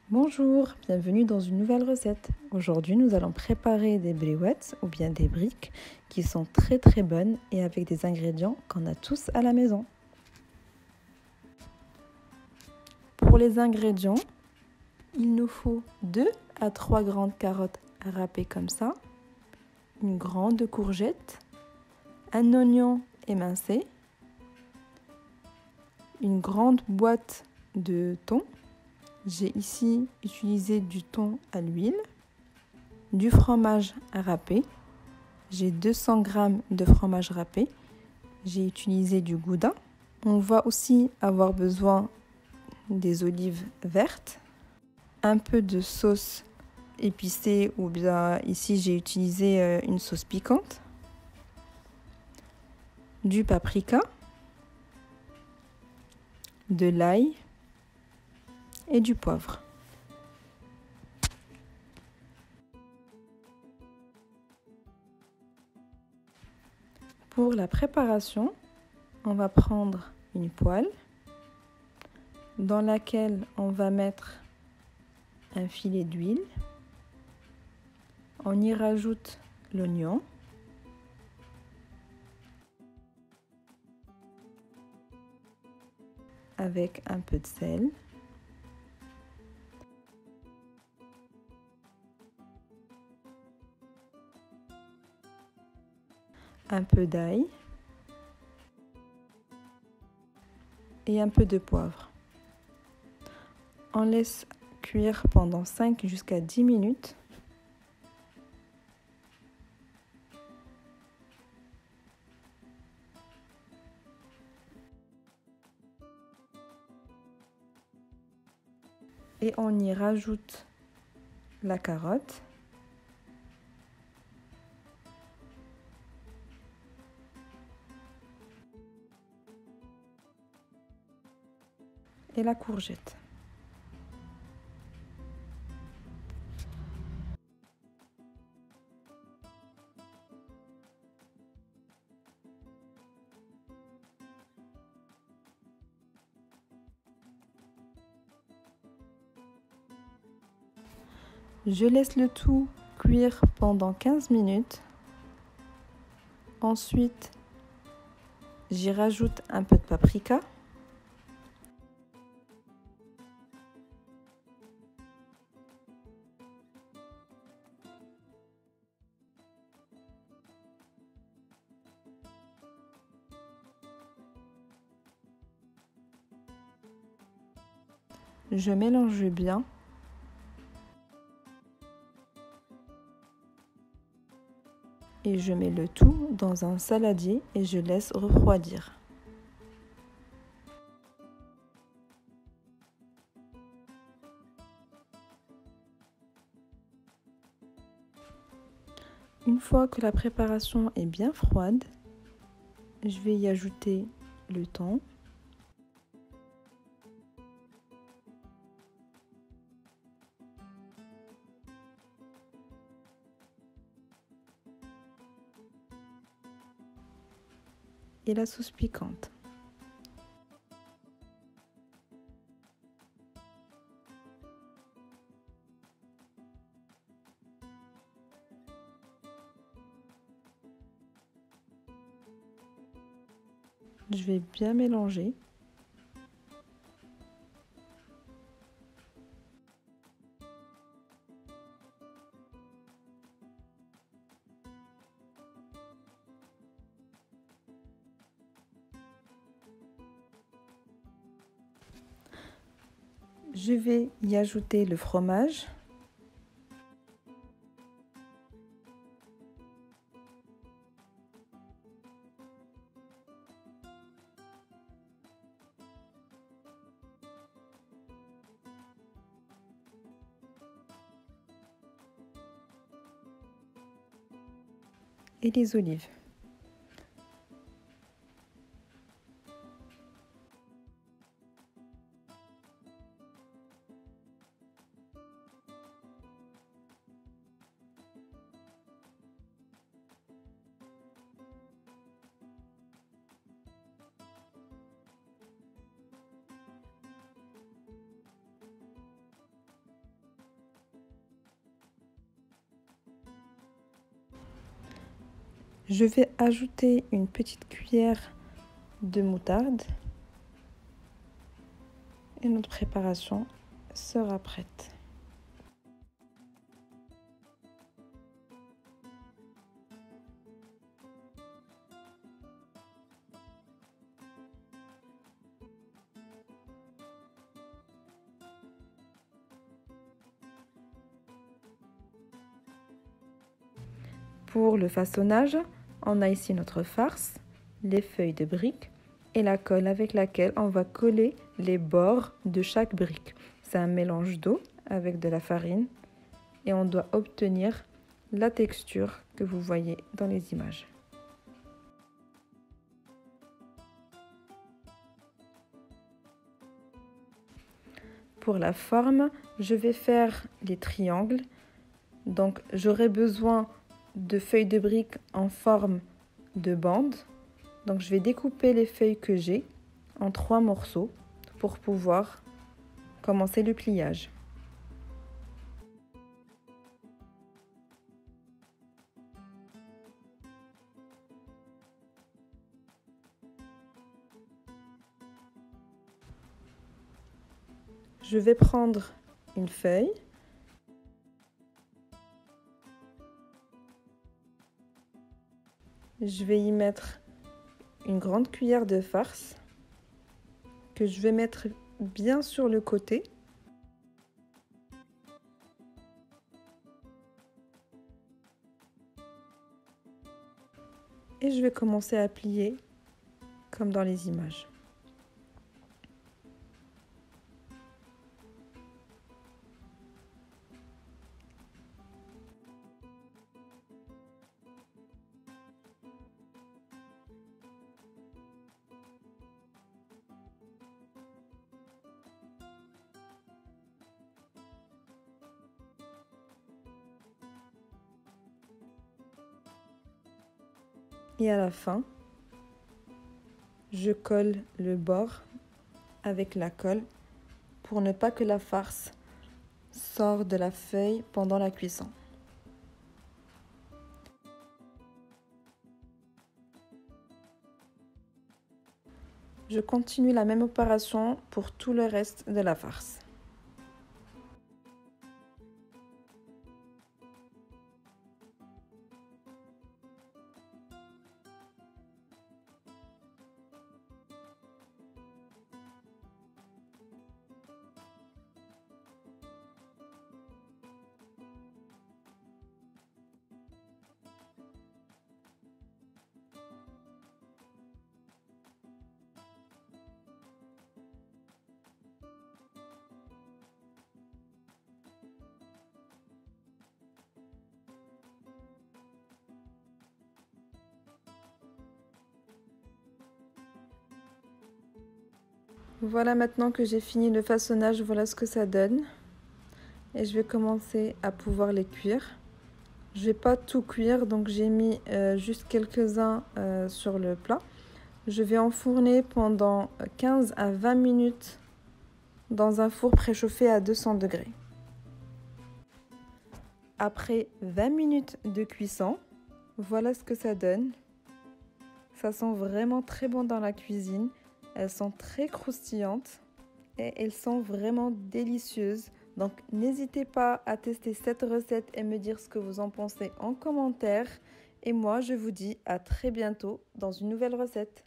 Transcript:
Bonjour, bienvenue dans une nouvelle recette. Aujourd'hui, nous allons préparer des briouettes ou bien des briques qui sont très bonnes et avec des ingrédients qu'on a tous à la maison. Pour les ingrédients, il nous faut 2 à 3 grandes carottes râpées comme ça, une grande courgette, un oignon émincé, une grande boîte de thon. J'ai ici utilisé du thon à l'huile, du fromage râpé. J'ai 200 g de fromage râpé. J'ai utilisé du gouda. On va aussi avoir besoin des olives vertes, un peu de sauce épicée ou bien ici j'ai utilisé une sauce piquante, du paprika, de l'ail et du poivre. Pour la préparation, on va prendre une poêle dans laquelle on va mettre un filet d'huile. On y rajoute l'oignon, avec un peu de sel, un peu d'ail et un peu de poivre. On laisse cuire pendant 5 jusqu'à 10 minutes. Et on y rajoute la carotte, et la courgette. Je laisse le tout cuire pendant 15 minutes. Ensuite, j'y rajoute un peu de paprika. Je mélange bien. Et je mets le tout dans un saladier et je laisse refroidir. Une fois que la préparation est bien froide, je vais y ajouter le thon. Et la sauce piquante. Je vais bien mélanger. Je vais y ajouter le fromage. Et les olives. Je vais ajouter une petite cuillère de moutarde et notre préparation sera prête. Pour le façonnage, on a ici notre farce, les feuilles de briques et la colle avec laquelle on va coller les bords de chaque brique. C'est un mélange d'eau avec de la farine et on doit obtenir la texture que vous voyez dans les images. Pour la forme, je vais faire les triangles. Donc j'aurai besoin de feuilles de briques en forme de bande. Donc je vais découper les feuilles que j'ai en 3 morceaux pour pouvoir commencer le pliage. Je vais prendre une feuille. Je vais y mettre une grande cuillère de farce que je vais mettre bien sur le côté. Et je vais commencer à plier comme dans les images. Et à la fin, je colle le bord avec la colle pour ne pas que la farce sorte de la feuille pendant la cuisson. Je continue la même opération pour tout le reste de la farce. Voilà, maintenant que j'ai fini le façonnage, voilà ce que ça donne. Et je vais commencer à pouvoir les cuire. Je vais pas tout cuire, donc j'ai mis juste quelques-uns sur le plat. Je vais enfourner pendant 15 à 20 minutes dans un four préchauffé à 200 degrés. Après 20 minutes de cuisson, voilà ce que ça donne. Ça sent vraiment très bon dans la cuisine. Elles sont très croustillantes et elles sont vraiment délicieuses. Donc n'hésitez pas à tester cette recette et me dire ce que vous en pensez en commentaire. Et moi, je vous dis à très bientôt dans une nouvelle recette.